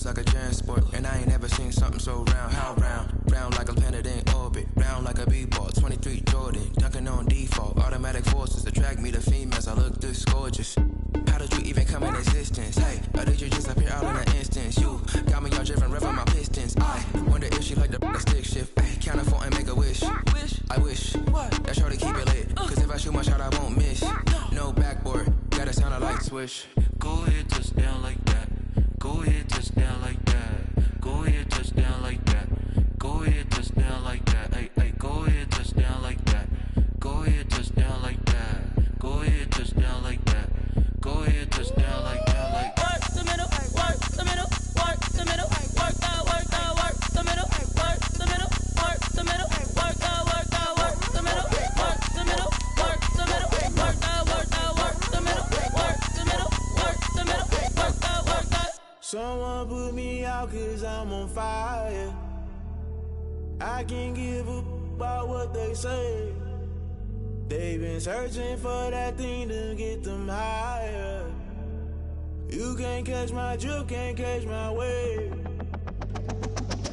like a transport. And I ain't never seen something so round. How round? Round like a planet in orbit. Round like a b-ball. 23 Jordan. Dunking on default. Automatic forces attract me to females. I look this gorgeous. How did you even come in existence? Hey, or did you just appear out in an instance? You got me all driven, revving my pistons. I wonder if she like the stick shift. Hey, count it 4 and make a wish. I wish that shorty keep it lit. Cause if I shoot my shot, I won't miss. No backboard, gotta sound a light switch. Go ahead, touch down like that. Go ahead, touch down like that. Go ahead, touch down like that. Go ahead, touch down like that. Hey, hey, go ahead, touch down like that. Go ahead, touch down like that. Go ahead, touch down like that. Go ahead, touch down like that. Like work the middle, work the middle, work the middle, work that, work the middle, work the middle, work the middle, work that, work the middle, work the middle, work the middle, work that, work the middle, work the middle, work the middle, work that. Someone put me out 'cause I'm on fire. I can't give a about what they say. They've been searching for that thing to get them higher. You can't catch my drift, can't catch my wave.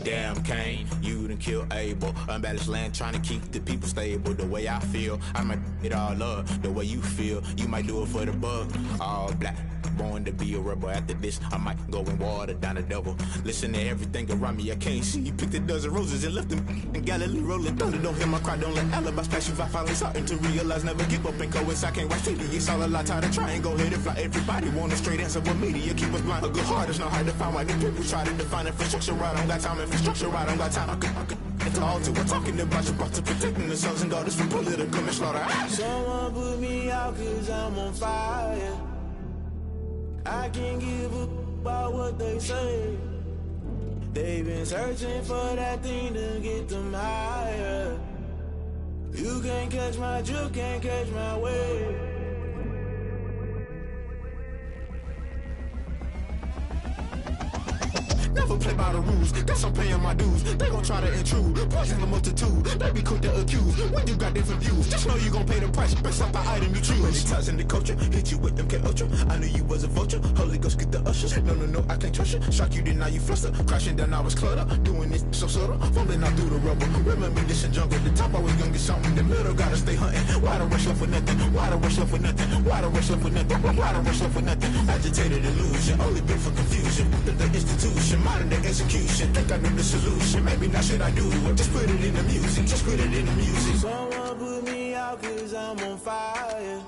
Damn Kane, you done killed Abel. Unbalanced land trying to keep the people stable. The way I feel, I might it all up. The way you feel, you might do it for the bug. All black, born to be a rebel. After this, I might go and water down the double. Listen to everything around me, I can't see. Picked a dozen roses and left them in Galilee rolling thunder. Don't hear my cry, don't let alibis pass you. I finally starting to realize, never give up and coincide. Can't watch TV, it's all a lot. Tired of trying, go ahead and fly. Everybody want a straight answer, but media keep us blind. A good heart is not hard to find. Why the people try to define infrastructure right? I don't got time, infrastructure right, I don't got time. I could it's all to we're talking about you, about to protecting the sons and daughters from political manslaughter. Someone put me out 'cause I'm on fire. I can't give a about what they say. They've been searching for that thing to get them higher. You can't catch my drift, can't catch my wave. Never play by the rules, guess I'm paying my dues. They gon' try to intrude, poison the multitude. They be quick to accuse, when you got different views. Just know you gon' pay the price, based off the item you choose. Many ties in the culture, hit you with them K-Ultra. I knew you was a vulture, Holy Ghost get the ushers. No, I can't trust you. Shock you, then now you fluster. Crashing down, I was clutter. Doing this so subtle, fumbling out through the rubble. Remember this in jungle, the top always gonna get something. In the middle, gotta stay hunting. Why the rush left for nothing? Why the rush left for nothing? Why the rush left for nothing? Why the rush left for nothing? Agitated illusion, only been for confusion. The institution, modern day execution. Think I know the solution, maybe not should I do it. Just put it in the music, just put it in the music. Someone put me out 'cause I'm on fire.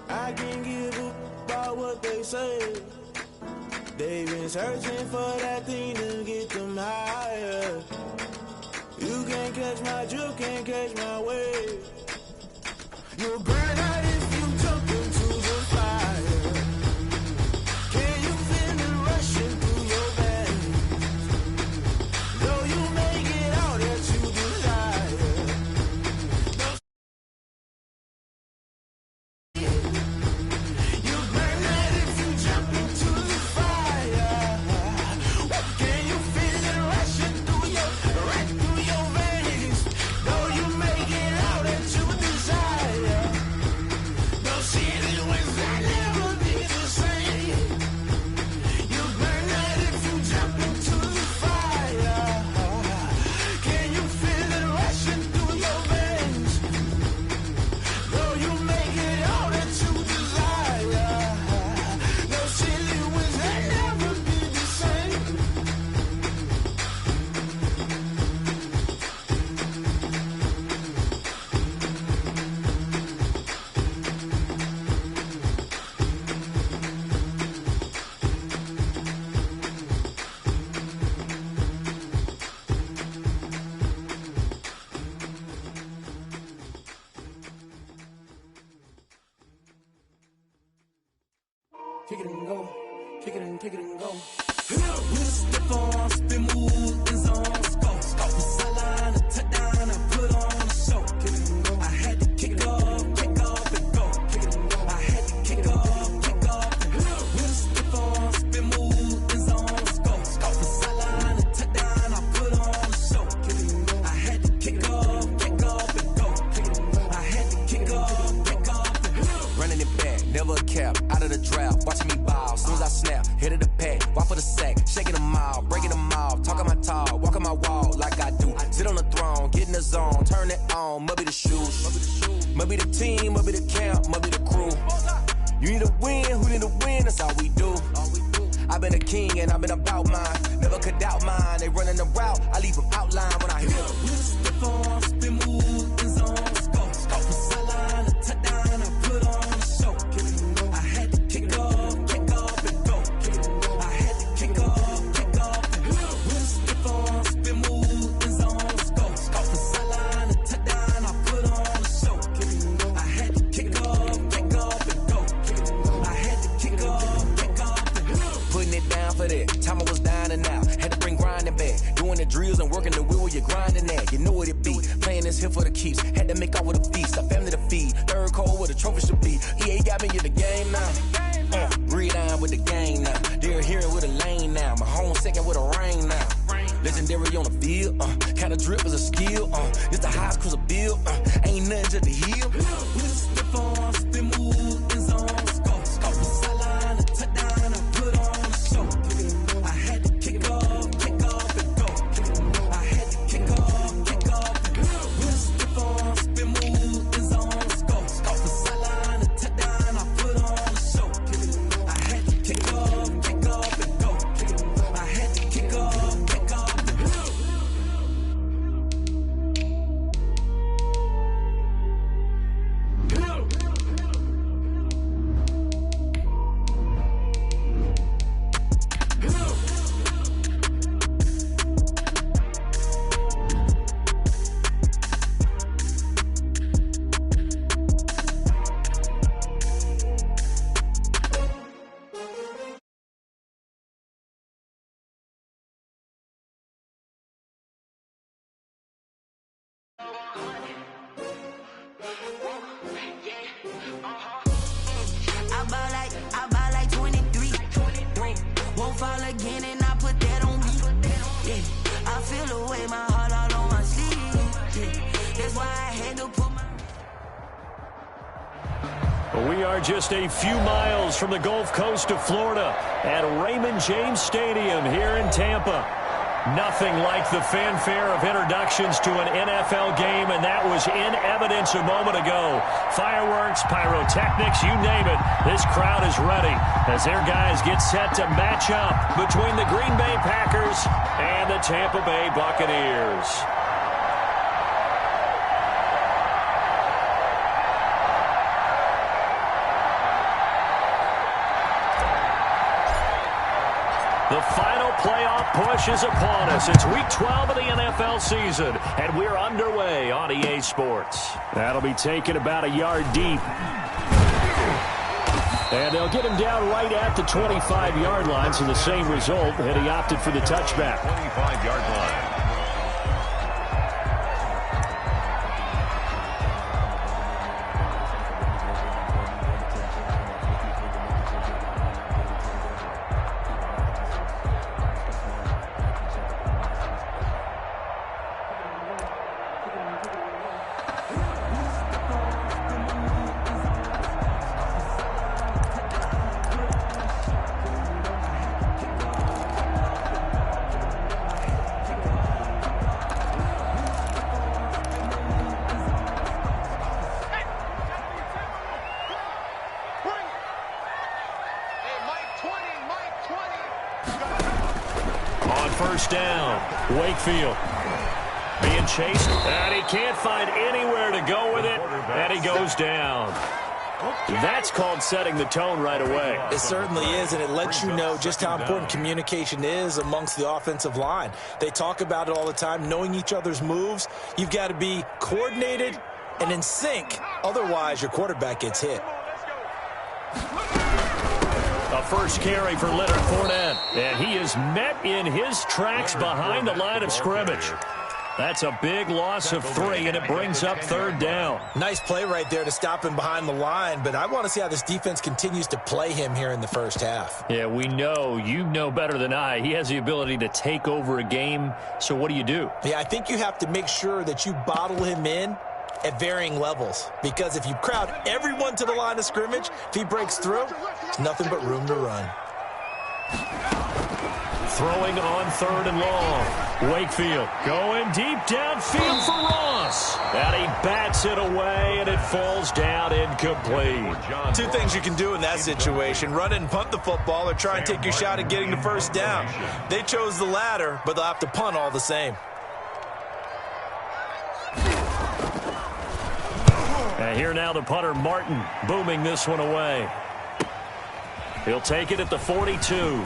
I can't give a about what they say. They've been searching for that thing to get them higher. You can't catch my drift, can't catch my wave. You'll burn out if you jump into the fire. Can you feel it rushing through your veins? Though you make it out that you desire. You burn out if you jump into the fire. Can you feel it rushing through right through your veins? Though you make it out that you desire. Don't see it when I never be the same. You burn out if you jump into the fire. Can you feel it rushing through your veins? Though you make it all that you desire. No silly wins that never be the same. Kick it and go, kick it and go. We'll step on, spin, move, and zones, go. The sideline, a touchdown, I put on a show. I had to kick off, and go. I had to kick off, and go. We'll step on, spin, move, and zones, go. The sideline, a touchdown, I put on a show. I had to kick off, and go. I had to kick off, and go. Running it back, never a cap, out of the draft, watching me ball. Soon as I snap, hit of the pack, walk for the sack, shaking them all, breaking them all, talking my talk, walking my wall like I do. Sit on the throne, get in the zone, turn it on, must be the shoes, must be the team, must be the camp, must be the crew. You need to win, who need to win, that's all we do. I've been a king and I've been about mine, never could doubt mine. They running the route, I leave them outline when I hit them. Step on, spin, move, in zone, go. From sideline to touchdown, I put on a show. I had to kick off and go. I had to kick off and go. Step on, spin, move, in zone, go. From sideline to touchdown, I put on a show. I had to kick off and go. I had to kick off and go. Putting it down for that, time I was dying and out. Had to bring grinding back, doing the drills and working the wheel where you're grinding at. You know what it be, playing this here for the keeps. Had to make off with a feast, a family to feed. Third cold where the trophy should be. EA got me in the game now. Breathe on with the game now. They're here with a lane now. My home second with a rain now. Legendary on the field, kinda drip is a skill. It's the highest cruiser bill, ain't nothing just the heel. Step on, spin, move, in zone, go. From sideline to touchdown, I put on a show. I had to kick off and go. I had to kick off and go. Step on, spin, move, in zone, go. From sideline to touchdown, I put on a show. I had to kick off and go. I had to kick off and go. I buy like 23. Won't fall again and I put that on me. Yeah, I feel the way, my heart all on my sleeve. Yeah, that's why I had to put my... We are just a few miles from the Gulf Coast of Florida at Raymond James Stadium here in Tampa. Nothing like the fanfare of introductions to an NFL game, and that was in evidence a moment ago. Fireworks, pyrotechnics, you name it. This crowd is ready as their guys get set to match up between the Green Bay Packers and the Tampa Bay Buccaneers. The final playoff push is upon us. It's week 12 of the NFL season, and we're underway on EA Sports. That'll be taken about a yard deep. And they'll get him down right at the 25-yard line, so the same result, and he opted for the touchback. 25-yard line. First down, Wakefield being chased, and he can't find anywhere to go with it, and he goes down. That's called setting the tone right away. It certainly is, and it lets you know just how important communication is amongst the offensive line. They talk about it all the time, knowing each other's moves. You've got to be coordinated and in sync. Otherwise, your quarterback gets hit. A first carry for Leonard Fournette, and he is met in his tracks behind the line of scrimmage. That's a big loss of 3, and it brings up third down. Nice play right there to stop him behind the line, but I want to see how this defense continues to play him here in the first half. Yeah, we know. You know better than I. He has the ability to take over a game, so what do you do? Yeah, I think you have to make sure that you bottle him in at varying levels. Because if you crowd everyone to the line of scrimmage, if he breaks through, there's nothing but room to run. Throwing on 3rd and long. Wakefield going deep downfield for Ross. And he bats it away, and it falls down incomplete. Two things you can do in that situation: run and punt the football, or try and take your shot at getting the first down. They chose the latter, but they'll have to punt all the same. And here now the punter, Martin, booming this one away. He'll take it at the 42.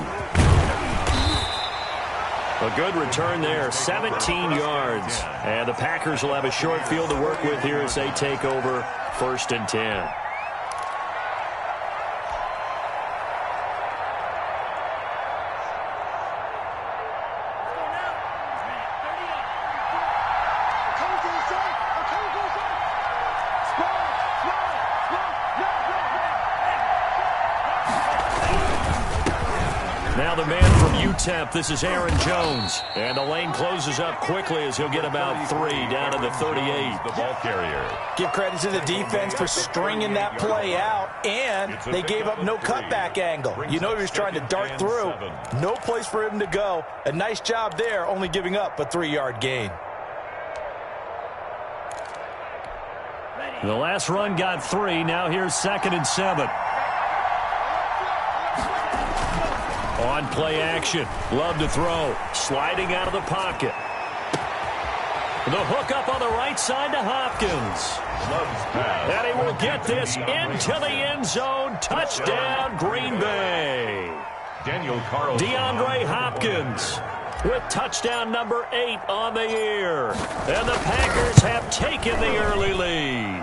A good return there, 17 yards. And the Packers will have a short field to work with here as they take over 1st and 10. Now the man from UTEP, this is Aaron Jones. And the lane closes up quickly as he'll get about 3 down to the 38. The ball carrier. Give credit to the defense for stringing that play out, and they gave up no cutback angle. You know he was trying to dart through. No place for him to go. A nice job there, only giving up a 3-yard gain. The last run got 3. Now here's 2nd and 7. On play action. Love to throw. Sliding out of the pocket. The hook up on the right side to Hopkins. And he will get this into the end zone. Touchdown, Green Bay. Daniel Carlson. DeAndre Hopkins with touchdown number 8 on the year. And the Packers have taken the early lead.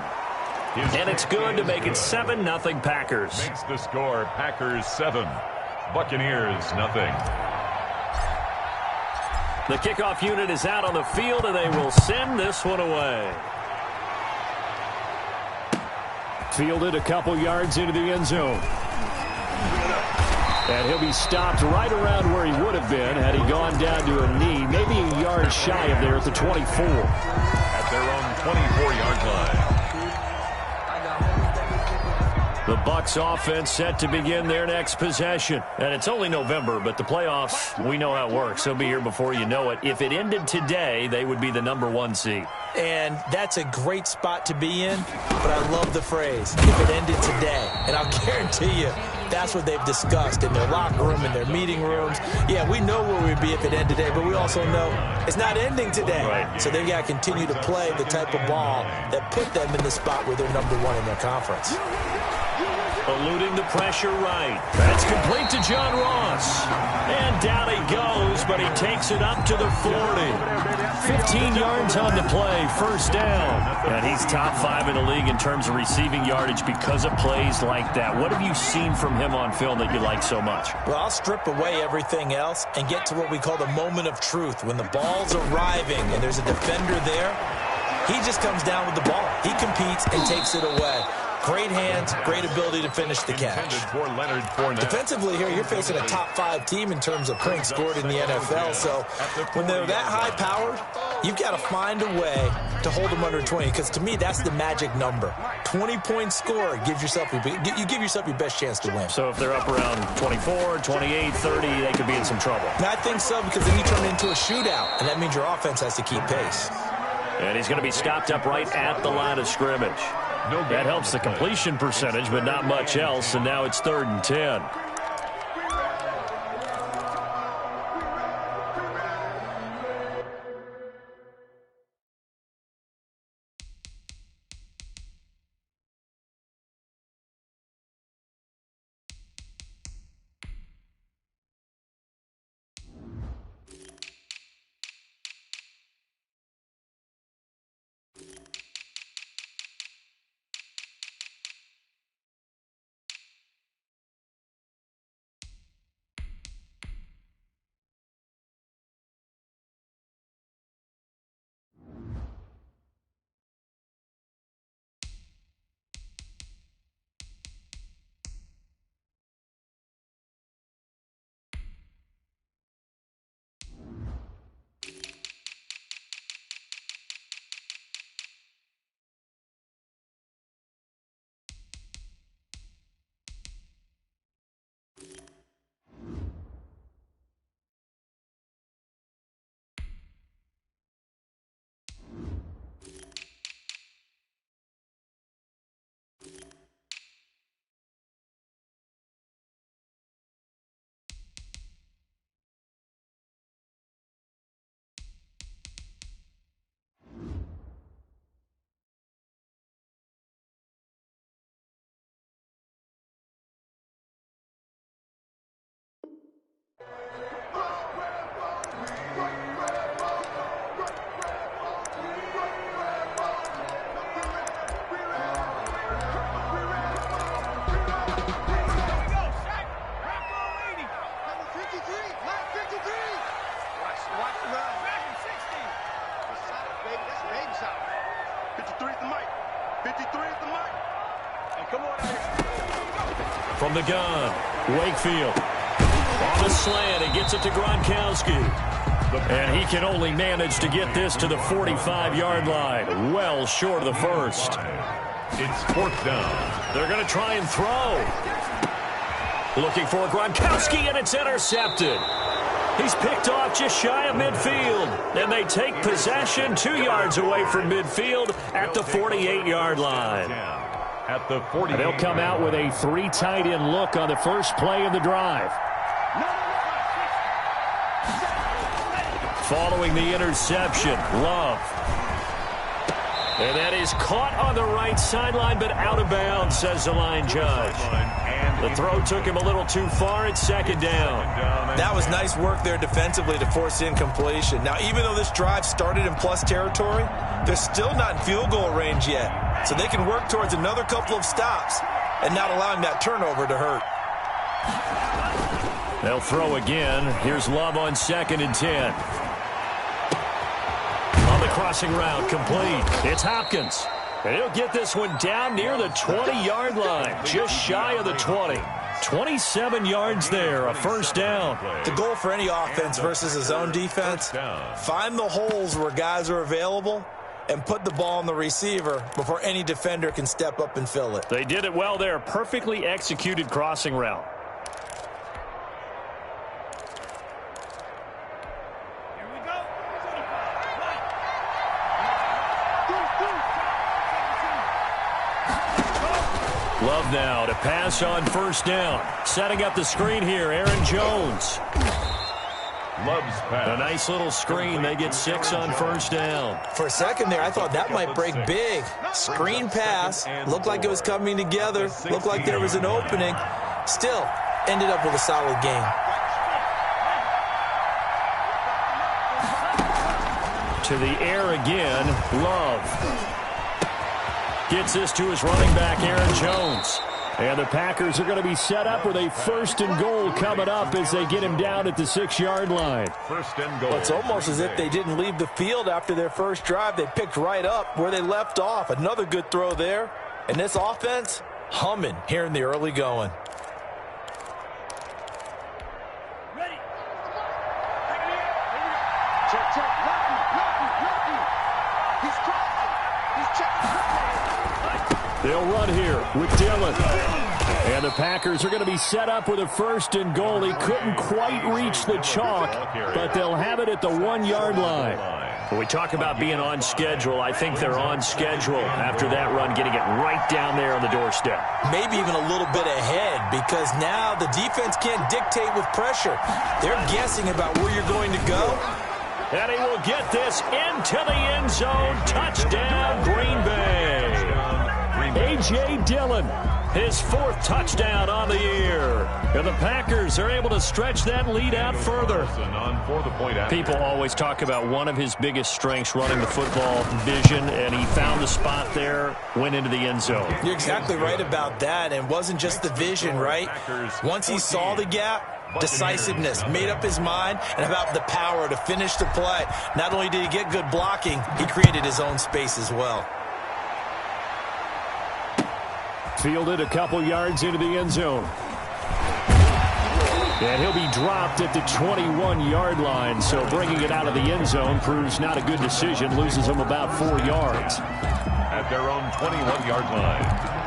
And it's good to make it 7-0 Packers. Makes the score Packers 7. Buccaneers, nothing. The kickoff unit is out on the field, and they will send this one away. Fielded a couple yards into the end zone. And he'll be stopped right around where he would have been had he gone down to a knee, maybe a yard shy of there at the 24. At their own 24-yard line. The Bucs offense set to begin their next possession. And it's only November, but the playoffs, we know how it works. They'll be here before you know it. If it ended today, they would be the number 1 seed. And that's a great spot to be in, but I love the phrase, if it ended today. And I'll guarantee you, that's what they've discussed in their locker room, in their meeting rooms. Yeah, we know where we'd be if it ended today, but we also know it's not ending today. Right. So they've got to continue to play the type of ball that put them in the spot where they're number 1 in their conference. Eluding the pressure right. That's complete to John Ross. And down he goes, but he takes it up to the 40. 15 yards on the play, first down. And he's top 5 in the league in terms of receiving yardage because of plays like that. What have you seen from him on film that you like so much? Well, I'll strip away everything else and get to what we call the moment of truth. When the ball's arriving and there's a defender there, he just comes down with the ball. He competes and takes it away. Great hands, great ability to finish the catch. For Leonard Fournette. Defensively here, you're facing a top 5 team in terms of points scored in the NFL. So when they're that high-powered, you've got to find a way to hold them under 20. Because to me, that's the magic number. 20-point score gives yourself you give yourself your best chance to win. So if they're up around 24, 28, 30, they could be in some trouble. And I think so, because then you turn it into a shootout, and that means your offense has to keep pace. And he's going to be stopped up right at the line of scrimmage. That helps the completion percentage, but not much else, and now it's 3rd and 10. from the gun. Wakefield. On the slant, he gets it to Gronkowski. And he can only manage to get this to the 45-yard line. Well short of the first. It's 4th down. They're going to try and throw. Looking for Gronkowski, and it's intercepted. He's picked off just shy of midfield. And they take possession 2 yards away from midfield at the 48-yard line. At the 40. They'll come out with a 3 tight end look on the first play of the drive. Following the interception, Love. And that is caught on the right sideline, but out of bounds, says the line judge. The throw took him a little too far. It's 2nd down. That was nice work there defensively to force incompletion. Now, even though this drive started in plus territory, they're still not in field goal range yet. So they can work towards another couple of stops and not allowing that turnover to hurt. They'll throw again. Here's Love on 2nd and 10. On the crossing route, complete. It's Hopkins. And he'll get this one down near the 20-yard line, just shy of the 20. 27 yards there, a 1st down. The goal for any offense versus a zone defense, find the holes where guys are available and put the ball on the receiver before any defender can step up and fill it. They did it well there. Perfectly executed crossing route. Love now to pass on 1st down. Setting up the screen here, Aaron Jones. Love's pass. A nice little screen. They get 6 on 1st down. For a second there, I thought that might break big. Screen pass. Looked like it was coming together. Looked like there was an opening. Still, ended up with a solid game. To the air again, Love. Gets this to his running back, Aaron Jones. And the Packers are going to be set up with a 1st and goal coming up as they get him down at the 6-yard line. 1st and goal. Well, it's almost as if they didn't leave the field after their first drive. They picked right up where they left off. Another good throw there. And this offense, humming here in the early going. Ready. Check, check. Lucky. He's crossing. He's checking. They'll run here with Dillon. And the Packers are going to be set up with a 1st and goal. He couldn't quite reach the chalk, but they'll have it at the 1-yard line. When we talk about being on schedule, I think they're on schedule after that run, getting it right down there on the doorstep. Maybe even a little bit ahead, because now the defense can't dictate with pressure. They're guessing about where you're going to go. And he will get this into the end zone. Touchdown, Green Bay. A.J. Dillon, his 4th touchdown on the year. And the Packers are able to stretch that lead out further. People always talk about one of his biggest strengths, running the football, vision, and he found the spot there, went into the end zone. You're exactly right about that, and it wasn't just the vision, right? Once he saw the gap, decisiveness, made up his mind, and about the power to finish the play. Not only did he get good blocking, he created his own space as well. Fielded a couple yards into the end zone. And he'll be dropped at the 21-yard line, so bringing it out of the end zone proves not a good decision, loses him about 4 yards. At their own 21-yard line.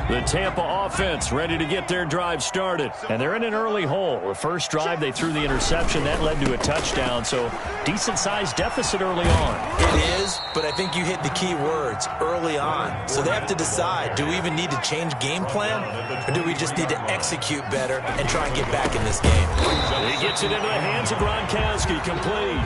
The Tampa offense ready to get their drive started. And they're in an early hole. The first drive, they threw the interception. That led to a touchdown, so decent-sized deficit early on. It is, but I think you hit the key words, early on. So they have to decide, do we even need to change game plan, or do we just need to execute better and try and get back in this game? He gets it into the hands of Gronkowski, complete.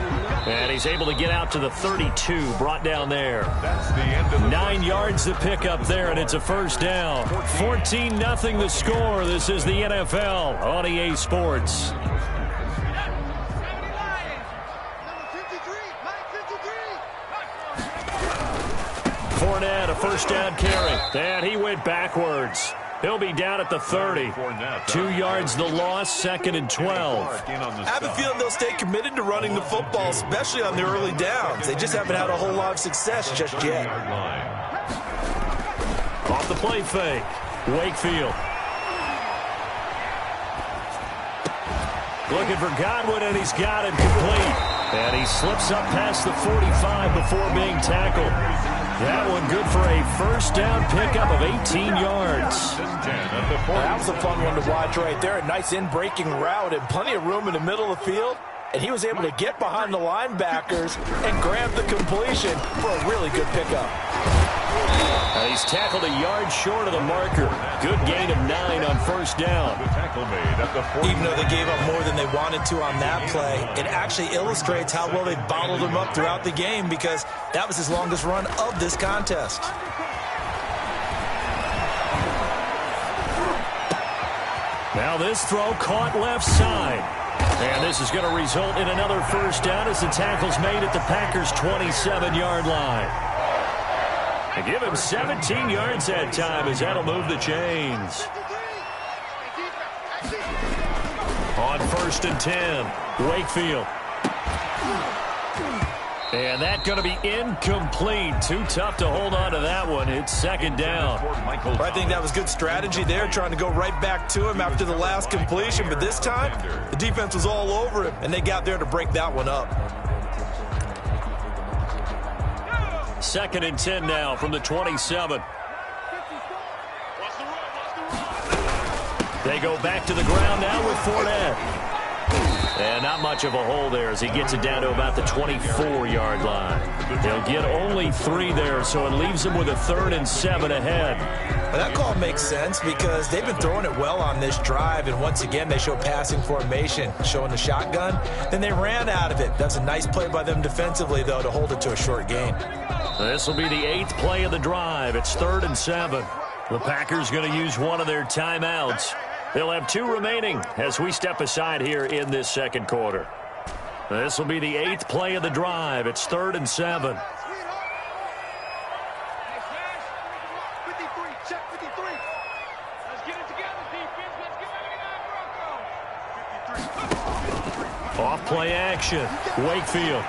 And he's able to get out to the 32, brought down there. That's the end of the 9 yards to pick up there, and it's a 1st down. 14-0 the score. This is the NFL on EA Sports. Fournette, a 1st down carry. And he went backwards. He'll be down at the 30. 2 yards the loss, 2nd and 12. I have a feeling they'll stay committed to running the football, especially on the early downs. They just haven't had a whole lot of success just yet. off the play fake. Wakefield. Looking for Godwin, and he's got it complete. And he slips up past the 45 before being tackled. That one good for a first down pickup of 18 yards. That was a fun one to watch right there. A nice in-breaking route and plenty of room in the middle of the field. And he was able to get behind the linebackers and grab the completion for a really good pickup. And he's tackled a yard short of the marker. Good gain of 9 on first down. Even though they gave up more than they wanted to on that play, it actually illustrates how well they bottled him up throughout the game because that was his longest run of this contest. Now this throw caught left side. And this is going to result in another first down as the tackle's made at the Packers' 27-yard line. They give him 17 yards that time as that'll move the chains. On 1st and 10, Wakefield. And that's going to be incomplete. Too tough to hold on to that one. It's 2nd down. I think that was good strategy there, trying to go right back to him after the last completion. But this time, the defense was all over him, and they got there to break that one up. 2nd and 10 now from the 27. They go back to the ground now with Fournette. And not much of a hole there as he gets it down to about the 24-yard line. They'll get only 3 there, so it leaves them with a 3rd and 7 ahead. Well, that call makes sense because they've been throwing it well on this drive, and once again they show passing formation, showing the shotgun. Then they ran out of it. That's a nice play by them defensively, though, to hold it to a short gain. This will be the 8th play of the drive. It's 3rd and 7. The Packers going to use one of their timeouts. They'll have 2 remaining as we step aside here in this 2nd quarter. This will be the 8th play of the drive. It's 3rd and 7. Off play action. Wakefield.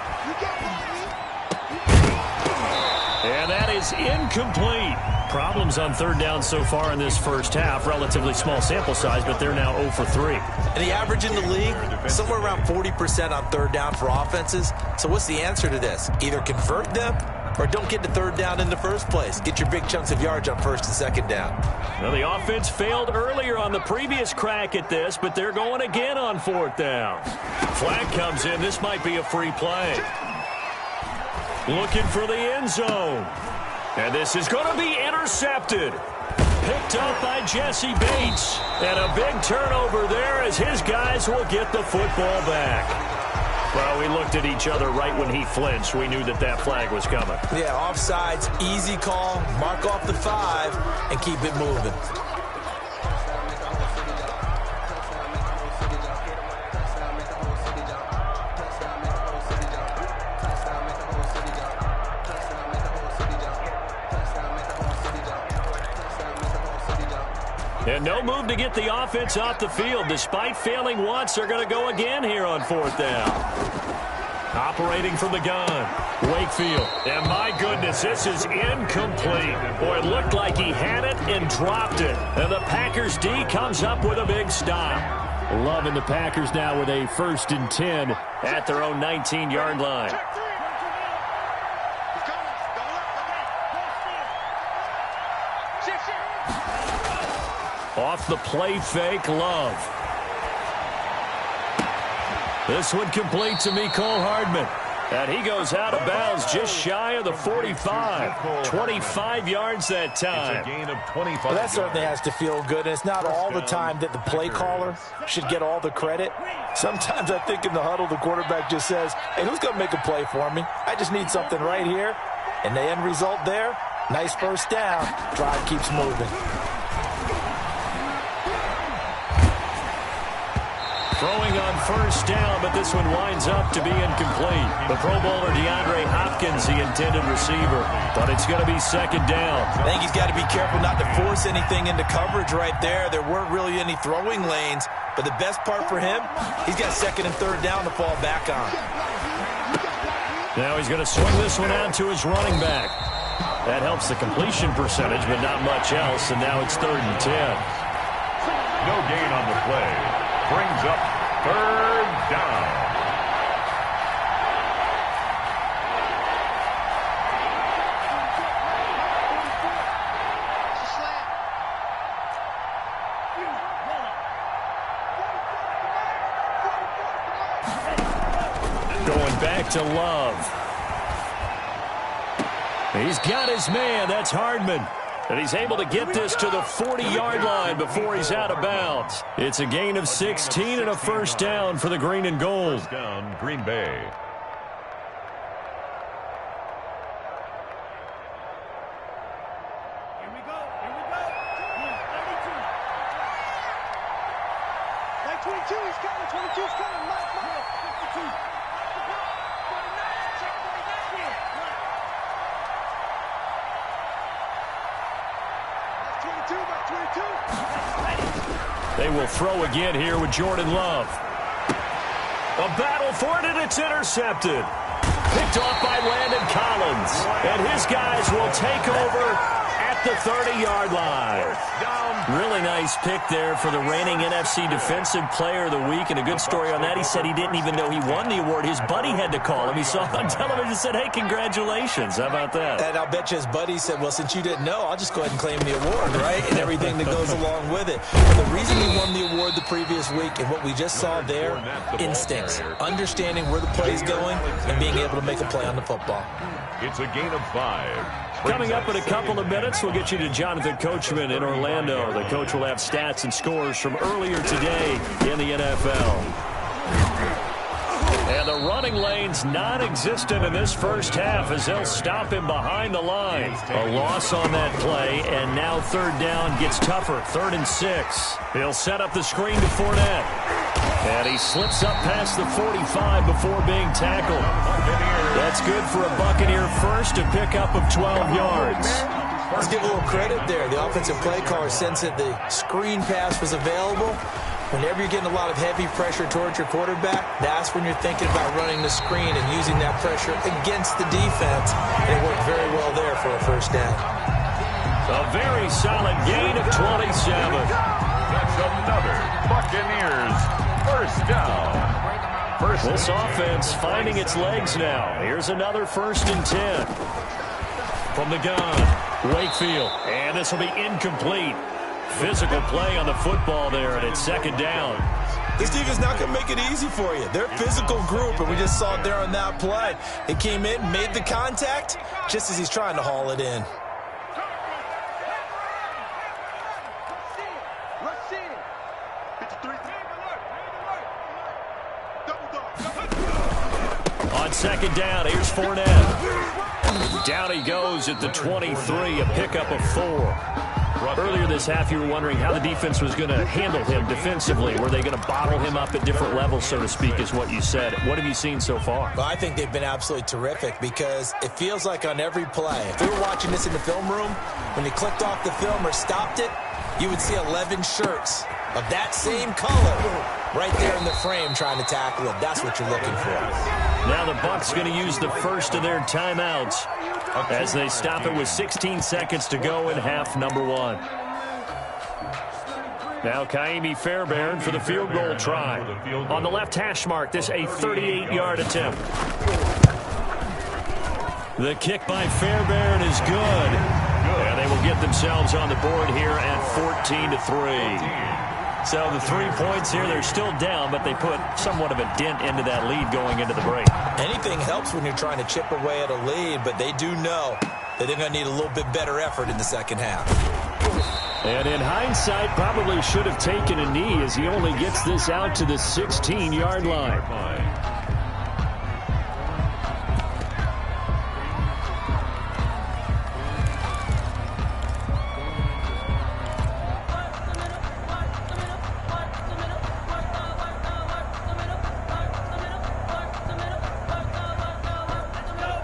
And that is incomplete. Problems on 3rd down so far in this first half. Relatively small sample size, but they're now 0 for 3. And the average in the league, somewhere around 40% on 3rd down for offenses. So what's the answer to this? Either convert them or don't get to 3rd down in the first place. Get your big chunks of yards on 1st and 2nd down. Well, the offense failed earlier on the previous crack at this, but they're going again on 4th down. Flag comes in. This might be a free play. Looking for the end zone. And this is going to be intercepted. Picked up by Jesse Bates. And a big turnover there as his guys will get the football back. Well, we looked at each other right when he flinched. We knew that that flag was coming. Yeah, offsides, easy call. Mark off the 5 and keep it moving. And no move to get the offense off the field. Despite failing once, they're going to go again here on 4th down. Operating from the gun, Wakefield. And my goodness, this is incomplete. Boy, it looked like he had it and dropped it. And the Packers D comes up with a big stop. Loving the Packers now with a 1st and 10 at their own 19-yard line. Off the play fake, Love. This one complete to Mecole Hardman. And he goes out of bounds just shy of the 45. 25 yards that time. It's a gain of 25. Well, that certainly has to feel good. And it's not all the time that the play caller should get all the credit. Sometimes I think in the huddle, the quarterback just says, hey, who's going to make a play for me? I just need something right here. And the end result there, nice first down. Drive keeps moving. Throwing on 1st down, but this one winds up to be incomplete. The Pro Bowler DeAndre Hopkins, the intended receiver, but it's going to be 2nd down. I think he's got to be careful not to force anything into coverage right there. There weren't really any throwing lanes, but the best part for him, he's got 2nd and 3rd down to fall back on. Now he's going to swing this one out to his running back. That helps the completion percentage, but not much else, and now it's 3rd and 10. No gain on the play. Brings up 3rd down. Going back to Love. He's got his man. That's Hardman. And he's able to get this to the 40-yard line before he's out of bounds. It's a gain of 16 and a first down for the green and gold. First down, Green Bay. Here we go. 32. Like 22, he's coming. 22's coming. Mike. 52. They will throw again here with Jordan Love. A battle for it, and it's intercepted. Picked off by Landon Collins. And his guys will take over at the 30-yard line. Really nice pick there for the reigning NFC Defensive Player of the Week. And a good story on that. He said he didn't even know he won the award. His buddy had to call him. He saw it on television and said, hey, congratulations. How about that? And I'll bet you his buddy said, well, since you didn't know, I'll just go ahead and claim the award, right? And everything that goes along with it. But the reason he won the award the previous week and what we just saw there, instincts. Understanding where the play is going and being able to make a play on the football. It's a gain of 5. Coming up in a couple of minutes, we'll get you to Jonathan Coachman in Orlando. The coach will have stats and scores from earlier today in the NFL. And the running lane's non-existent in this first half as they'll stop him behind the line. A loss on that play, and now 3rd down gets tougher. 3rd and 6. He'll set up the screen to Fournette. And he slips up past the 45 before being tackled. That's good for a Buccaneer first, to pick up of 12 yards. Let's give a little credit there. The offensive play caller sensed that the screen pass was available. Whenever you're getting a lot of heavy pressure towards your quarterback, that's when you're thinking about running the screen and using that pressure against the defense. And it worked very well there for a first down. A very solid gain of 27. That's another Buccaneers first down. This offense finding its legs now. Here's another 1st and 10. From the gun, Wakefield. And this will be incomplete. Physical play on the football there, and it's 2nd down. This defense not going to make it easy for you. They're a physical group, and we just saw it there on that play. He came in, made the contact, just as he's trying to haul it in. On 2nd down, here's Fournette. Down he goes at the 23, a pickup of 4. Earlier this half, you were wondering how the defense was going to handle him defensively. Were they going to bottle him up at different levels, so to speak, is what you said. What have you seen so far? Well, I think they've been absolutely terrific because it feels like on every play, if we were watching this in the film room, when you clicked off the film or stopped it, you would see 11 shirts of that same color right there in the frame trying to tackle him. That's what you're looking for. Now the Bucs going to use the first of their timeouts as they stop it with 16 seconds to go in half number 1. Now Kaimi Fairbairn for the field goal try. On the left hash mark, this a 38-yard attempt. The kick by Fairbairn is good. And they will get themselves on the board here at 14-3. So the 3 points here, they're still down, but they put somewhat of a dent into that lead going into the break. Anything helps when you're trying to chip away at a lead, but they do know that they're going to need a little bit better effort in the second half. And in hindsight, probably should have taken a knee as he only gets this out to the 16-yard line.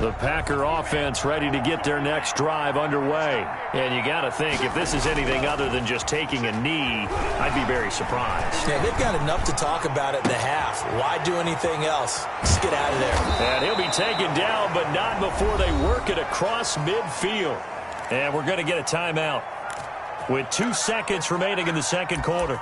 The Packer offense ready to get their next drive underway. And you got to think, if this is anything other than just taking a knee, I'd be very surprised. Yeah, they've got enough to talk about it in the half. Why do anything else? Just get out of there. And he'll be taken down, but not before they work it across midfield. And we're going to get a timeout with 2 seconds remaining in the second quarter.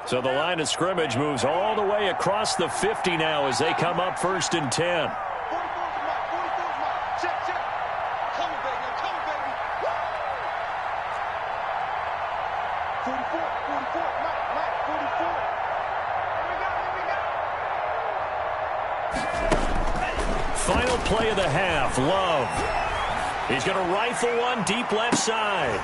So the line of scrimmage moves all the way across the 50 now as they come up 1st and 10. Final play of the half, Love. He's going to rifle one deep left side.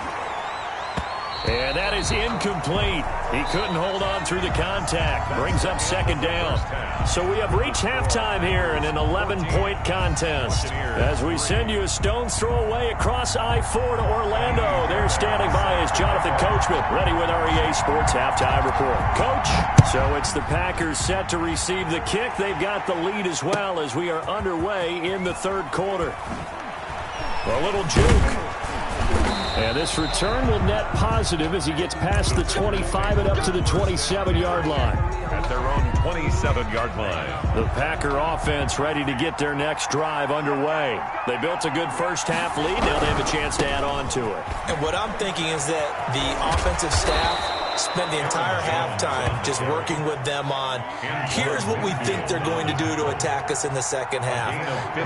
And that is incomplete. He couldn't hold on through the contact. Brings up 2nd down. So we have reached halftime here in an 11-point contest. As we send you a stone's throw away across I-4 to Orlando. There standing by is Jonathan Coachman, ready with REA Sports Halftime Report. Coach, so it's the Packers set to receive the kick. They've got the lead as well as we are underway in the 3rd quarter. A little juke. And this return will net positive as he gets past the 25 and up to the 27-yard line. At their own 27-yard line. The Packer offense ready to get their next drive underway. They built a good first-half lead. Now they have a chance to add on to it. And what I'm thinking is that the offensive staff spent the entire halftime just working with them on, here's what we think they're going to do to attack us in the second half.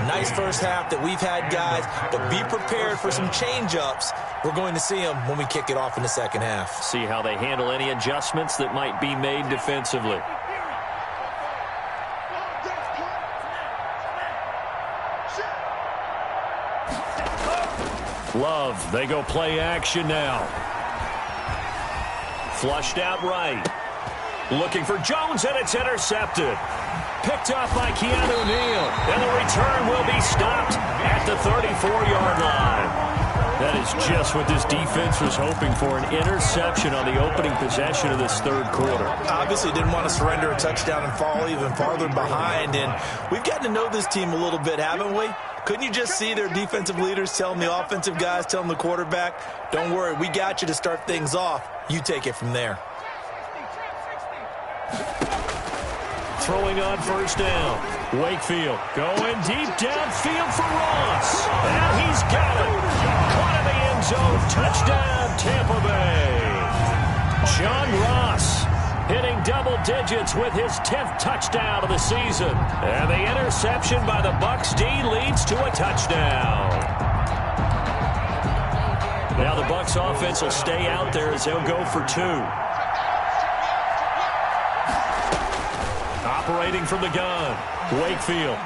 Nice first half that we've had, guys, but be prepared for some change-ups. We're going to see them when we kick it off in the second half. See how they handle any adjustments that might be made defensively. Love, they go play action now. Flushed out right. Looking for Jones, and it's intercepted. Picked up by Keanu Neal. And the return will be stopped at the 34-yard line. That is just what this defense was hoping for, an interception on the opening possession of this 3rd quarter. Obviously didn't want to surrender a touchdown and fall even farther behind, and we've gotten to know this team a little bit, haven't we? Couldn't you just see their defensive leaders telling the offensive guys, telling the quarterback, don't worry, we got you to start things off. You take it from there. Throwing on 1st down. Wakefield going deep downfield for Ross. And he's got it. Caught in the end zone. Touchdown, Tampa Bay. John Ross hitting double digits with his 10th touchdown of the season. And the interception by the Bucs D leads to a touchdown. Now the Bucs offense will stay out there as they'll go for 2. Operating from the gun, Wakefield.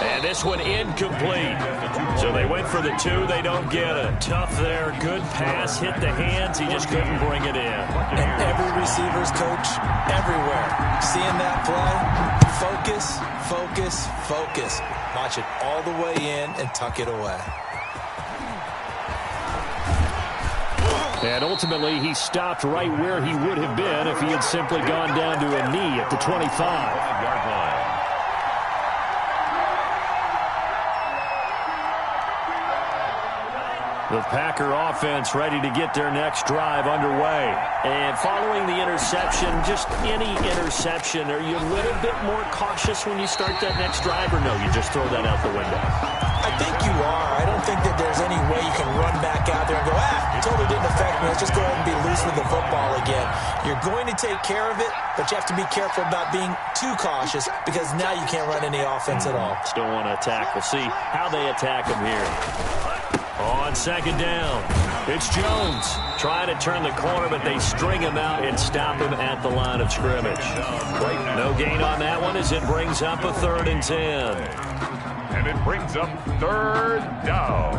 And this one incomplete. So they went for the 2. They don't get it. Tough there. Good pass. Hit the hands. He just couldn't bring it in. And every receiver's coach everywhere. Seeing that play, focus, focus, focus. Watch it all the way in and tuck it away. And ultimately, he stopped right where he would have been if he had simply gone down to a knee at the 25-yard line. The Packer offense ready to get their next drive underway. And following the interception, just any interception, are you a little bit more cautious when you start that next drive, or no, you just throw that out the window? I think you are. I don't think that there's any way you can run back out there and go, totally didn't affect me. Let's just go ahead and be loose with the football again. You're going to take care of it, but you have to be careful about being too cautious because now you can't run any offense at all. Still want to attack. We'll see how they attack him here. On 2nd down, it's Jones trying to turn the corner, but they string him out and stop him at the line of scrimmage. No gain on that one as it brings up a 3rd and 10. And it brings up 3rd down.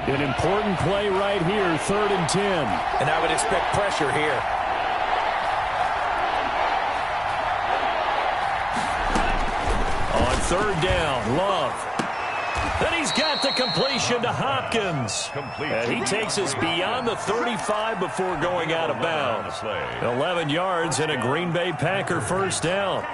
An important play right here, 3rd and 10. And I would expect pressure here. 3rd down. Love. Then he's got the completion to Hopkins. And he takes us beyond the 35 before going out of bounds. 11 yards and a Green Bay Packer 1st down.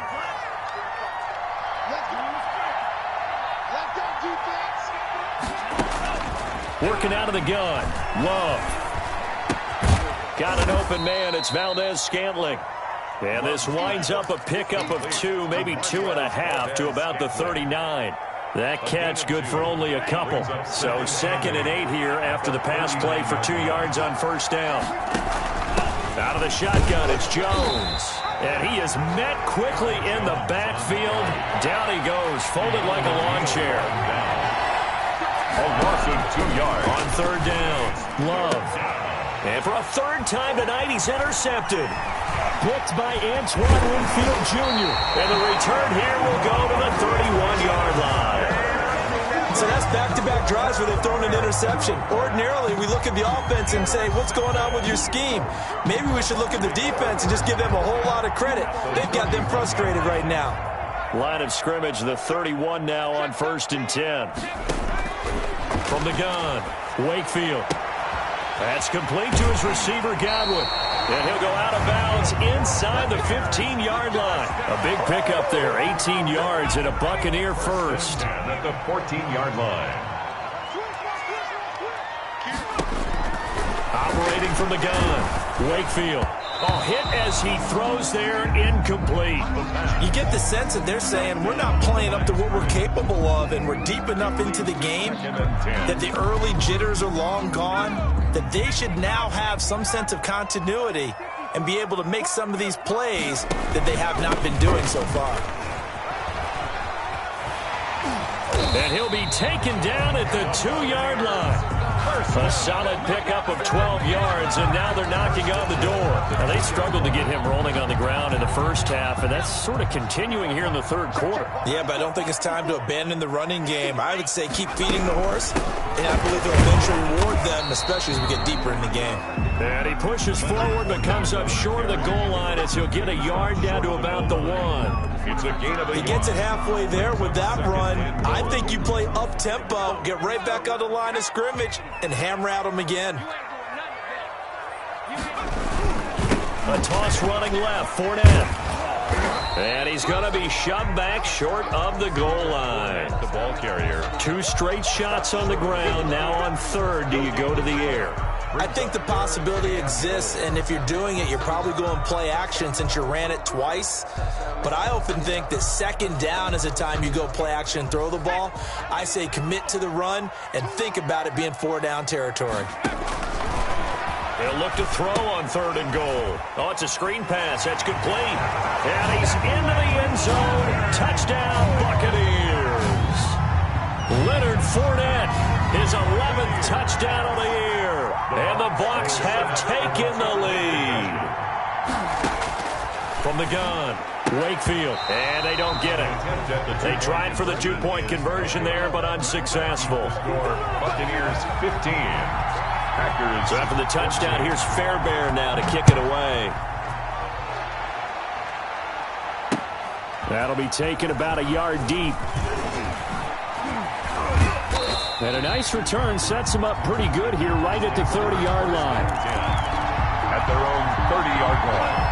Working out of the gun. Love. Got an open man. It's Valdez-Scantling. And this winds up a pickup of 2, maybe 2.5 to about the 39. That catch good for only a couple. So 2nd and 8 here after the pass play for 2 yards on 1st down. Out of the shotgun, it's Jones. And he is met quickly in the backfield. Down he goes, folded like a lawn chair. A loss of 2 yards. On 3rd down, Love. And for a 3rd time tonight, he's intercepted. Picked by Antoine Winfield Jr. And the return here will go to the 31-yard line. So that's back-to-back drives where they've thrown an interception. Ordinarily, we look at the offense and say, what's going on with your scheme? Maybe we should look at the defense and just give them a whole lot of credit. They've got them frustrated right now. Line of scrimmage, the 31 now on 1st and 10. From the gun, Wakefield. That's complete to his receiver, Godwin. And he'll go out of bounds inside the 15-yard line. A big pickup there, 18 yards and a Buccaneer first. At the 14-yard line. Operating from the gun, Wakefield. Oh, hit as he throws there, incomplete. You get the sense that they're saying we're not playing up to what we're capable of, and we're deep enough into the game that the early jitters are long gone, that they should now have some sense of continuity and be able to make some of these plays that they have not been doing so far. And he'll be taken down at the 2-yard line. A solid pickup of 12 yards, and now they're knocking on the door. Now, they struggled to get him rolling on the ground in the first half, and that's sort of continuing here in the 3rd quarter. Yeah, but I don't think it's time to abandon the running game. I would say keep feeding the horse, and I believe they'll eventually reward them, especially as we get deeper in the game. And he pushes forward but comes up short of the goal line as he'll get a yard down to about the 1. It's a gain of 8. He gets it halfway there with that run. I think you play up-tempo, get right back on the line of scrimmage, and hammer at him again. A toss running left, Fournette. And he's going to be shoved back short of the goal line. The ball carrier. 2 straight shots on the ground. Now on 3rd, do you go to the air? I think the possibility exists, and if you're doing it, you're probably going play action since you ran it twice. But I often think that 2nd down is the time you go play action and throw the ball. I say commit to the run and think about it being 4-down territory. They'll look to throw on 3rd and goal. Oh, it's a screen pass. That's complete. And he's into the end zone. Touchdown, Buccaneers. Leonard Fournette, his 11th touchdown of the year. And the Bucs have taken the lead. From the gun, Wakefield. And they don't get it. They tried for the 2-point conversion there, but unsuccessful. Score, Buccaneers 15. Packers. So after the touchdown, here's Fairbairn now to kick it away. That'll be taken about a yard deep. And a nice return sets them up pretty good here right at the 30-yard line. At their own 30-yard line.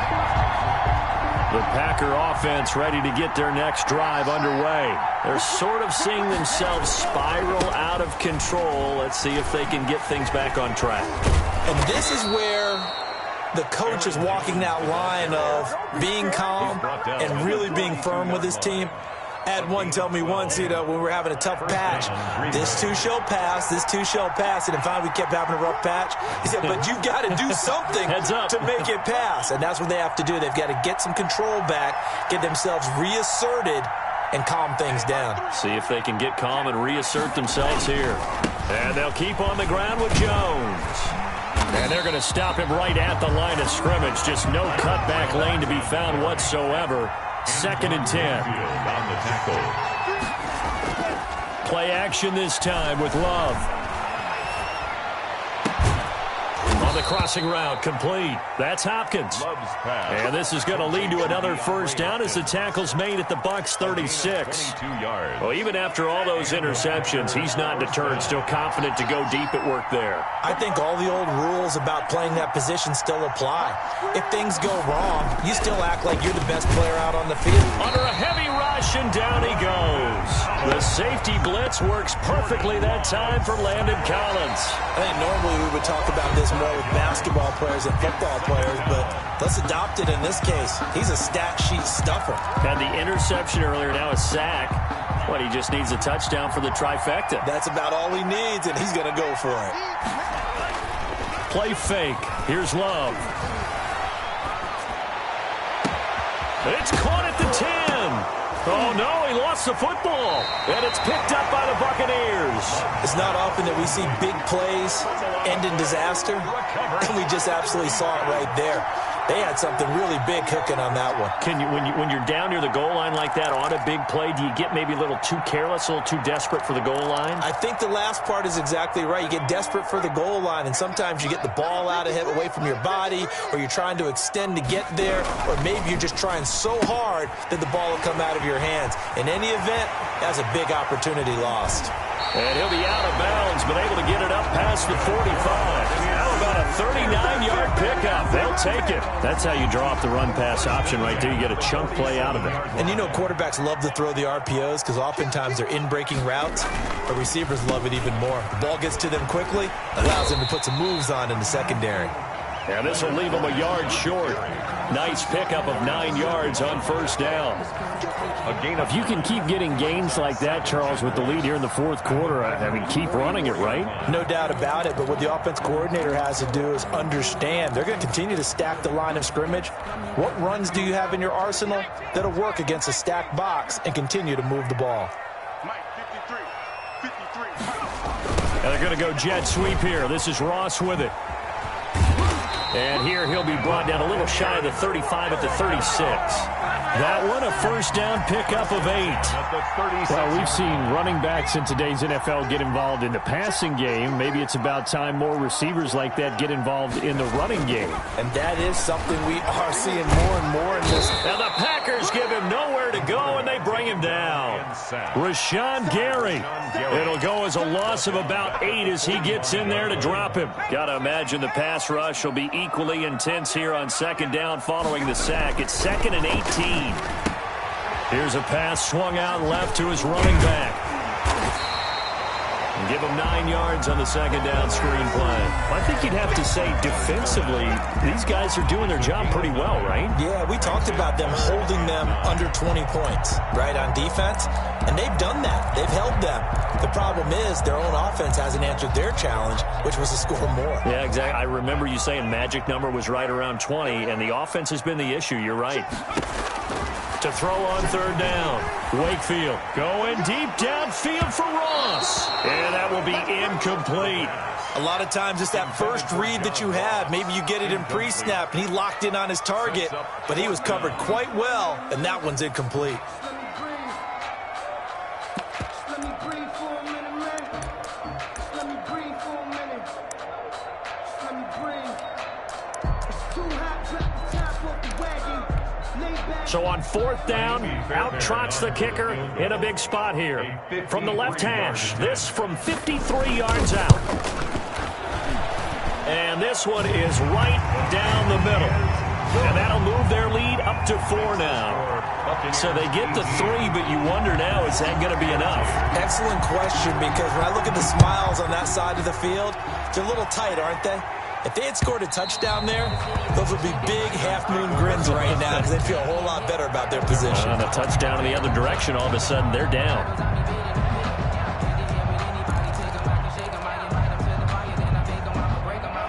The Packer offense ready to get their next drive underway. They're sort of seeing themselves spiral out of control. Let's see if they can get things back on track. And this is where the coach is walking that line of being calm and really being firm with his team. I had one tell me once, when we were having a tough patch, this too shall pass, this too shall pass, and finally we kept having a rough patch. He said, but you've got to do something to make it pass, and that's what they have to do. They've got to get some control back, get themselves reasserted, and calm things down. See if they can get calm and reassert themselves here. And they'll keep on the ground with Jones. And they're going to stop him right at the line of scrimmage. Just no cutback lane to be found whatsoever. 2nd and 10. On the tackle. Play action this time with Love. On On the crossing route, complete. That's Hopkins. And this is going to lead to another first down as the tackle's made at the Bucs 36. Well, even after all those interceptions, he's not deterred, still confident to go deep at work there. I think all the old rules about playing that position still apply. If things go wrong, you still act like you're the best player out on the field. Under a heavy rush, and down he goes. The safety blitz works perfectly that time for Landon Collins. I think normally we would talk about this more with basketball players and football players, but let's adopt it in this case. He's a stat sheet stuffer. Had the interception earlier, now a sack. What, he just needs a touchdown for the trifecta. That's about all he needs, and he's going to go for it. Play fake. Here's Love. It's caught at the 10. Oh, no, he lost the football. And it's picked up by the Buccaneers. It's not often that we see big plays end in disaster. And we just absolutely saw it right there. They had something really big cooking on that one. Can you, when you're down near the goal line like that on a big play, do you get maybe a little too careless, a little too desperate for the goal line? I think the last part is exactly right. You get desperate for the goal line, and sometimes you get the ball out of it, away from your body, or you're trying to extend to get there, or maybe you're just trying so hard that the ball will come out of your hands. In any event, that's a big opportunity lost. And he'll be out of bounds, but able to get it up past the 45. How about a 39-yard pickup? They'll take it. That's how you draw off the run-pass option right there. You get a chunk play out of it. And you know quarterbacks love to throw the RPOs because oftentimes they're in-breaking routes, but receivers love it even more. The ball gets to them quickly, allows them to put some moves on in the secondary. And this will leave them a yard short. Nice pickup of 9 yards on first down. If you can keep getting gains like that, Charles, with the lead here in the fourth quarter, I mean, keep running it, right? No doubt about it, but what the offense coordinator has to do is understand. They're going to continue to stack the line of scrimmage. What runs do you have in your arsenal that'll work against a stacked box and continue to move the ball? And they're going to go jet sweep here. This is Ross with it. And here he'll be brought down a little shy of the 35 at the 36. That one, a first down pickup of 8. Well, we've seen running backs in today's NFL get involved in the passing game. Maybe it's about time more receivers like that get involved in the running game. And that is something we are seeing more and more in this. And the Packers give him nowhere to go, and they bring him down. Rashawn Gary. It'll go as a loss of about 8 as he gets in there to drop him. Got to imagine the pass rush will be equally intense here on second down following the sack. It's 2nd and 18. Here's a pass swung out left to his running back. And give him 9 yards on the second down screen play. I think you'd have to say defensively, these guys are doing their job pretty well, right? Yeah, we talked about them holding them under 20 points, right, on defense. And they've done that. They've held them. The problem is their own offense hasn't answered their challenge, which was to score more. Yeah, exactly. I remember you saying magic number was right around 20, and the offense has been the issue. You're right. To throw on third down. Wakefield going deep downfield for Ross. And that will be incomplete. A lot of times it's that first read that you have. Maybe you get it in pre-snap, and he locked in on his target, but he was covered quite well, and that one's incomplete. So on fourth down, out trots the kicker in a big spot here. From the left hash, this from 53 yards out. And this one is right down the middle. And that'll move their lead up to 4 now. So they get to 3, but you wonder now, is that going to be enough? Excellent question, because when I look at the smiles on that side of the field, they're a little tight, aren't they? If they had scored a touchdown there, those would be big half-moon grins right now because they'd feel a whole lot better about their position. On a touchdown in the other direction, all of a sudden, they're down.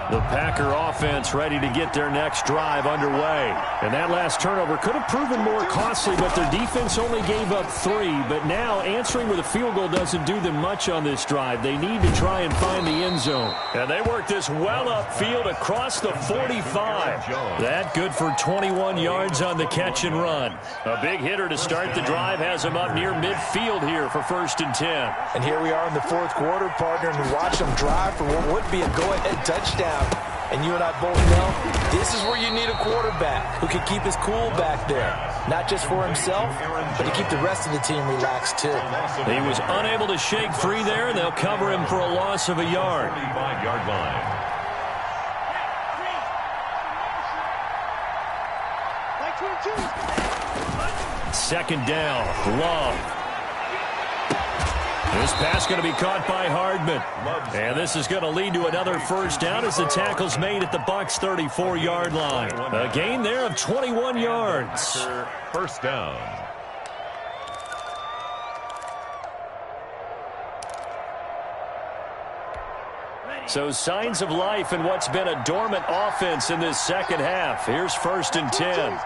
The Packer offense ready to get their next drive underway. And that last turnover could have proven more costly, but their defense only gave up 3. But now answering with a field goal doesn't do them much on this drive. They need to try and find the end zone. And they work this well upfield across the 45. That good for 21 yards on the catch and run. A big hitter to start the drive has him up near midfield here for 1st and 10. And here we are in the fourth quarter, partner, and we watch them drive for what would be a go-ahead touchdown. And you and I both know this is where you need a quarterback who can keep his cool back there. Not just for himself, but to keep the rest of the team relaxed too. He was unable to shake free there, and they'll cover him for a loss of a yard. 25-yard line. Second down, Love. This pass going to be caught by Hardman. And this is going to lead to another first down as the tackle's made at the Bucs 34-yard line. A gain there of 21 yards. First down. So signs of life in what's been a dormant offense in this second half. Here's 1st and 10.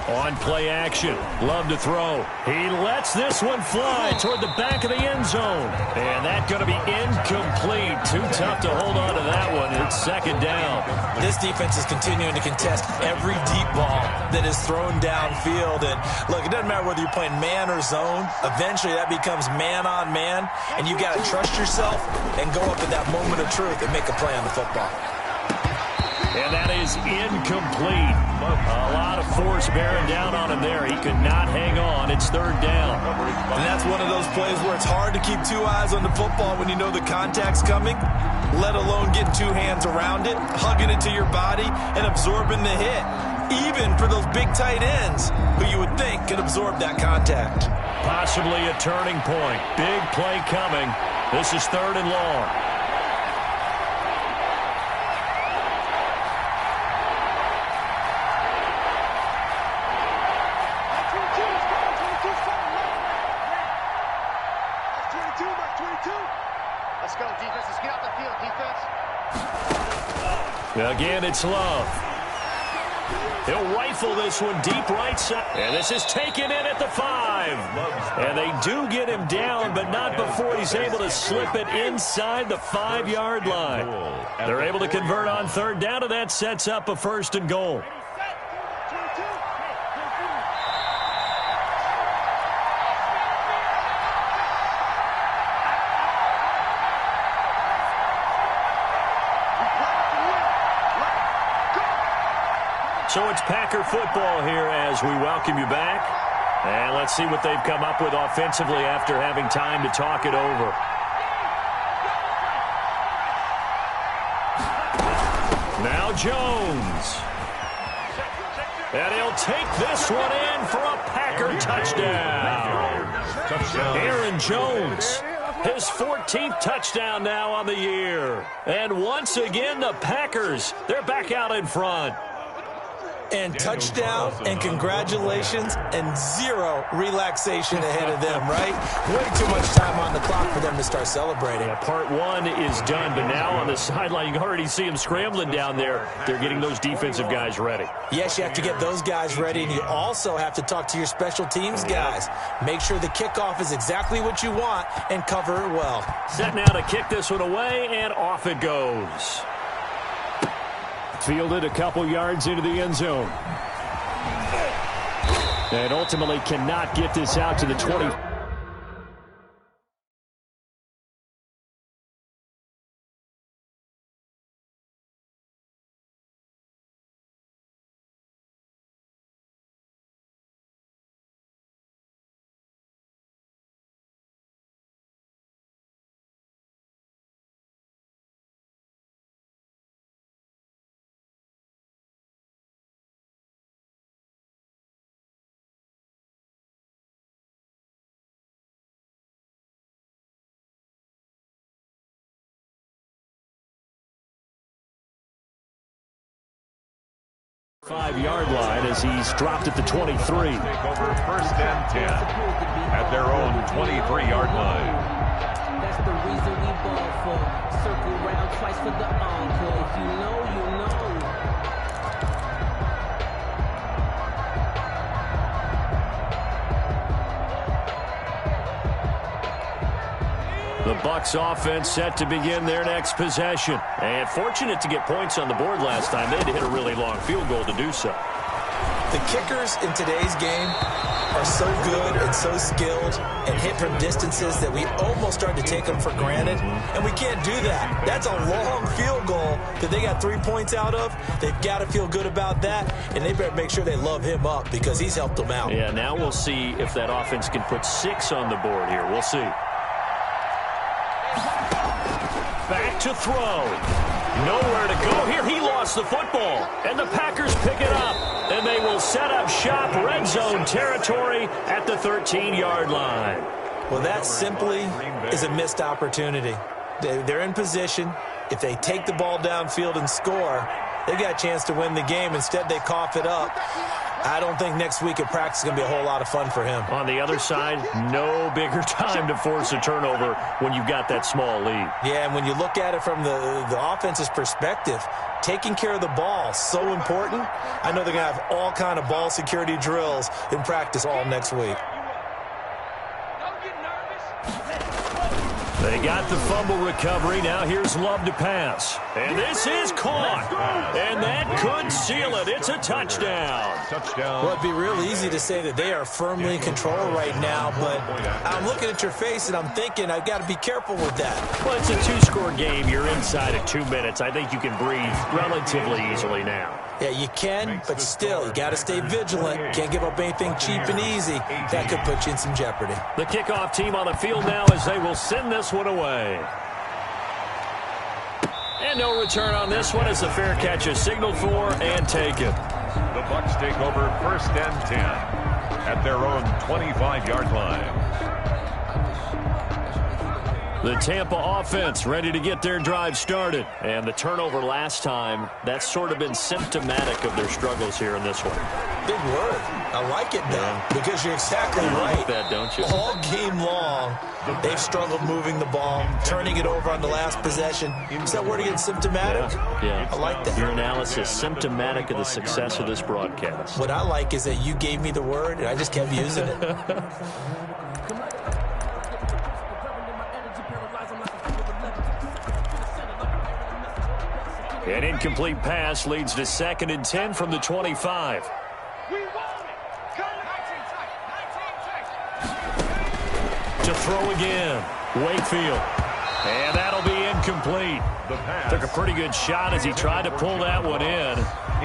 On play action, Love to throw. He lets this one fly toward the back of the end zone. And that's going to be incomplete. Too tough to hold on to that one. It's second down. This defense is continuing to contest every deep ball that is thrown downfield. And look, it doesn't matter whether you're playing man or zone. Eventually that becomes man on man. And you got to trust yourself and go up at that moment of truth and make a play on the football. And that is incomplete. A lot of force bearing down on him there. He could not hang on. It's third down. And that's one of those plays where it's hard to keep two eyes on the football when you know the contact's coming, let alone getting two hands around it, hugging it to your body, and absorbing the hit. Even for those big tight ends who you would think could absorb that contact. Possibly a turning point. Big play coming. This is third and long. Again, it's Love. He'll rifle this one deep right side. And this is taken in at the 5. And they do get him down, but not before he's able to slip it inside the 5-yard line. They're able to convert on third down, and that sets up a 1st and goal. So it's Packer football here as we welcome you back. And let's see what they've come up with offensively after having time to talk it over. Now Jones. And he'll take this one in for a Packer touchdown. Aaron Jones. His 14th touchdown now on the year. And once again, the Packers, they're back out in front. And touchdown, and congratulations, and zero relaxation ahead of them, right? Way too much time on the clock for them to start celebrating. Yeah, part one is done, but now on the sideline, you can already see them scrambling down there. They're getting those defensive guys ready. Yes, you have to get those guys ready, and you also have to talk to your special teams guys. Make sure the kickoff is exactly what you want and cover it well. Set now to kick this one away, and off it goes. Fielded a couple yards into the end zone. And ultimately cannot get this out to the 20. Five-yard line as he's dropped at the 23. Take over 1st and 10 at their own 23-yard line. That's the reason we ball for. Circle round twice for the encore. If you know, you know. The Bucs offense set to begin their next possession. And fortunate to get points on the board last time. They had to hit a really long field goal to do so. The kickers in today's game are so good and so skilled and hit from distances that we almost start to take them for granted, and we can't do that. That's a long field goal that they got 3 points out of. They've got to feel good about that, and they better make sure they love him up because he's helped them out. Yeah, now we'll see if that offense can put 6 on the board here. We'll see. Back to throw. Nowhere to go here. He lost the football, and the Packers pick it up, and they will set up shop red zone territory at the 13-yard line. Well, that simply is a missed opportunity. They're in position. If they take the ball downfield and score, they got a chance to win the game. Instead, they cough it up. I don't think next week at practice is going to be a whole lot of fun for him. On the other side, no bigger time to force a turnover when you've got that small lead. Yeah, and when you look at it from the offense's perspective, taking care of the ball, so important. I know they're going to have all kind of ball security drills in practice all next week. They got the fumble recovery. Now here's Love to pass. And this is caught. And that could seal it. It's a touchdown. Touchdown. Well, it'd be real easy to say that they are firmly in control right now, but I'm looking at your face and I'm thinking I've got to be careful with that. Well, it's a 2-score game. You're inside of 2 minutes. I think you can breathe relatively easily now. Yeah, you can, but still, you got to stay vigilant. Can't give up anything cheap and easy. That could put you in some jeopardy. The kickoff team on the field now as they will send this one away. And no return on this one as the fair catch is signaled for and taken. The Bucs take over 1st and 10 at their own 25-yard line. The Tampa offense ready to get their drive started. And the turnover last time, that's sort of been symptomatic of their struggles here in this one. Big word. I like it, though, because you're exactly right. You like that, don't you? All game long, they've struggled moving the ball, turning it over on the last possession. Is that word again, symptomatic? Yeah. I like that. Your analysis, symptomatic of the success of this broadcast. What I like is that you gave me the word, and I just kept using it. An incomplete pass leads to 2nd and 10 from the 25. To throw again, Wakefield. And that'll be incomplete. Took a pretty good shot as he tried to pull that one in.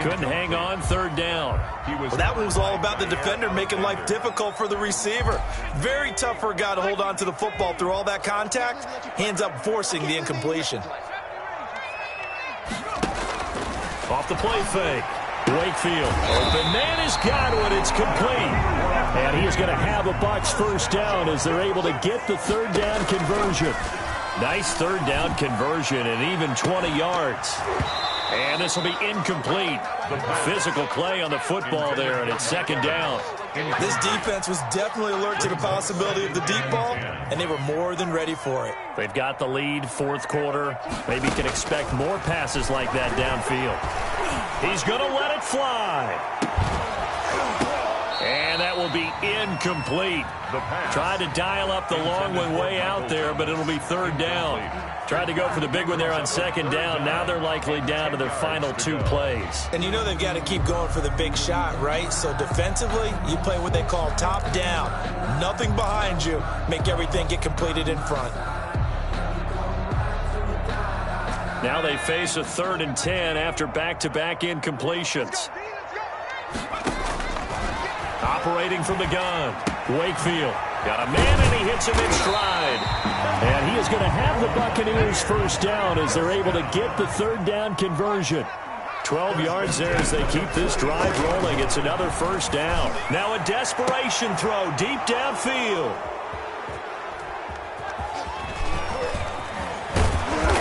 Couldn't hang on 3rd down. Well, that one was all about the defender making life difficult for the receiver. Very tough for a guy to hold on to the football through all that contact. Hands up forcing the incompletion. Off the play fake. Wakefield. Open man has got one. It's complete. And he is going to have a Bucs 1st down as they're able to get the 3rd down conversion. Nice 3rd down conversion and even 20 yards. And this will be incomplete. Physical play on the football there, and it's 2nd down. This defense was definitely alert to the possibility of the deep ball, and they were more than ready for it. They've got the lead, 4th quarter. Maybe you can expect more passes like that downfield. He's going to let it fly. And that will be incomplete. Tried to dial up the long one way out there, but it'll be 3rd down. Tried to go for the big one there on 2nd down. Now they're likely down to their final 2 plays. And you know they've got to keep going for the big shot, right? So defensively, you play what they call top down. Nothing behind you. Make everything get completed in front. Now they face a 3rd and 10 after back-to-back incompletions. Operating from the gun, Wakefield. Got a man, and he hits him in stride. And he is going to have the Buccaneers 1st down as they're able to get the 3rd down conversion. 12 yards there as they keep this drive rolling. It's another 1st down. Now a desperation throw deep downfield.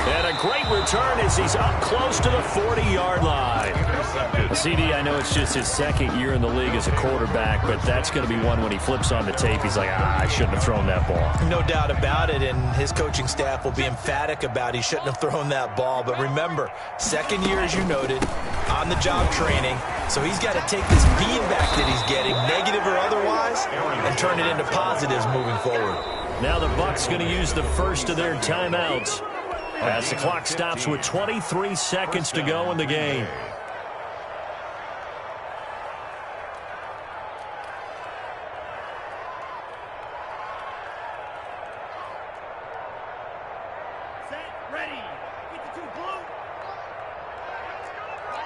And a great return as he's up close to the 40-yard line. CD, I know it's just his 2nd year in the league as a quarterback, but that's going to be one when he flips on the tape. He's like, I shouldn't have thrown that ball. No doubt about it, and his coaching staff will be emphatic about he shouldn't have thrown that ball. But remember, 2nd year, as you noted, on-the-job training. So he's got to take this feedback that he's getting, negative or otherwise, and turn it into positives moving forward. Now the Bucs going to use the first of their timeouts as the clock stops with 23 seconds to go in the game. Ready. Get the 2 blue.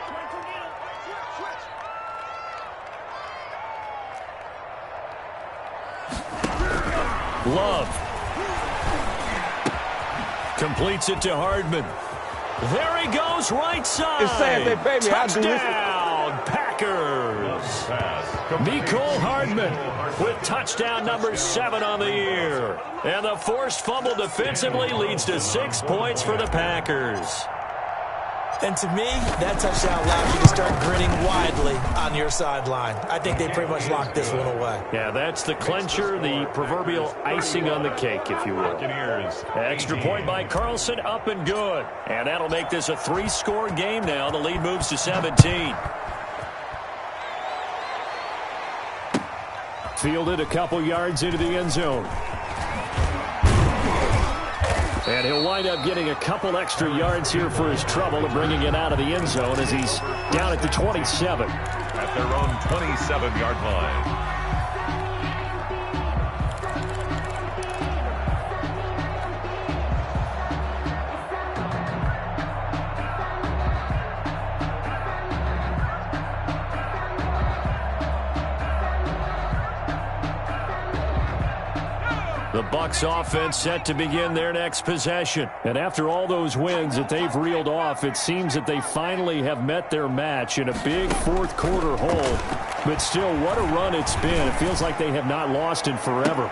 22 needle. Switch. Love. Completes it to Hardman. There he goes, right side. It's sad they pay me. Touchdown, Packers. Mecole Hardman with touchdown number 7 on the year. And the forced fumble defensively leads to 6 points for the Packers. And to me, that touchdown allows you to start grinning widely on your sideline. I think they pretty much locked this one away. Yeah, that's the clincher, the proverbial icing on the cake, if you will. Extra point by Carlson, up and good. And that'll make this a 3-score game now. The lead moves to 17. Fielded a couple yards into the end zone. And he'll wind up getting a couple extra yards here for his trouble of bringing it out of the end zone as he's down at the 27. At their own 27-yard line. The Bucs offense set to begin their next possession. And after all those wins that they've reeled off, it seems that they finally have met their match in a big fourth-quarter hole. But still, what a run it's been. It feels like they have not lost in forever.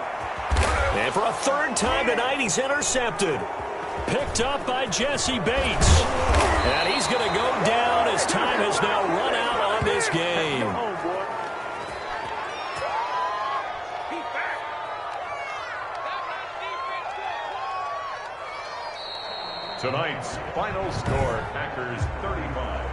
And for a 3rd time tonight, he's intercepted. Picked up by Jesse Bates. And he's going to go down as time has now run out on this game. Tonight's final score, Packers 35.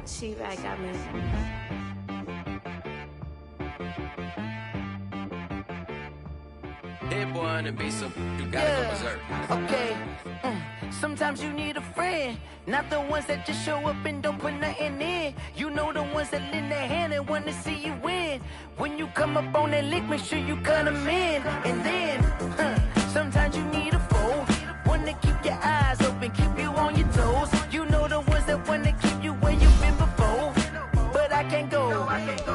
She-Bag got me. Hit boy on the beat, so you gotta go berserk. Okay. Sometimes you need a friend, not the ones that just show up and don't put nothing in. You know the ones that lend their hand and want to see you win. When you come up on that lick, make sure you cut them in. And then, sometimes you need a foe, one to keep your eyes open, keep you on your toes. You know the ones that want to keep you where you've been before. But I can't go,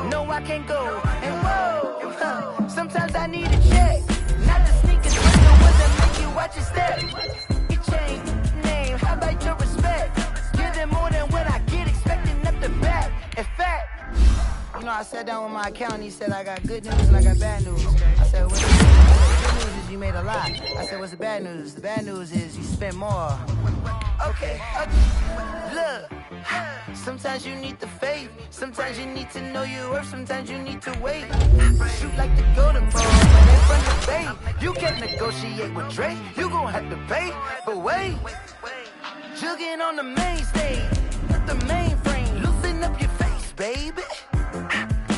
no I can't go. And whoa, sometimes I need a check, not the sneakers, but the ones that make you watch your step. Name, how about your respect? Give them more than what I get, expecting up the back. In fact, you know, I sat down with my accountant, he said I got good news and I got bad news. I said, what's the good news? The good news is you made a lot. I said, what's the bad news? The bad news is you spent more. Okay. Look, sometimes you need the faith, sometimes you need to know your worth, sometimes you need to wait. Shoot like the golden ball, but in front of the bay. You can't negotiate with Drake, you gon' have to pay. But wait, jugging on the main stage, the mainframe, loosen up your face, baby.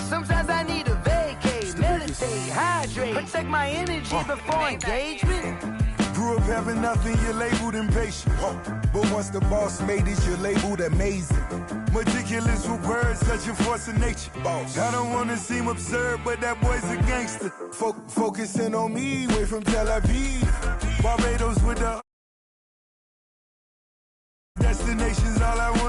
Sometimes I need a vacate, meditate, hydrate, protect my energy before engagement. Grew up having nothing, you're labeled impatient. But once the boss made it, you're labeled amazing. Meticulous with words, such a force of nature. I don't wanna seem absurd, but that boy's a gangster. Focusing on me, way from Tel Aviv. Barbados with the destinations, all I want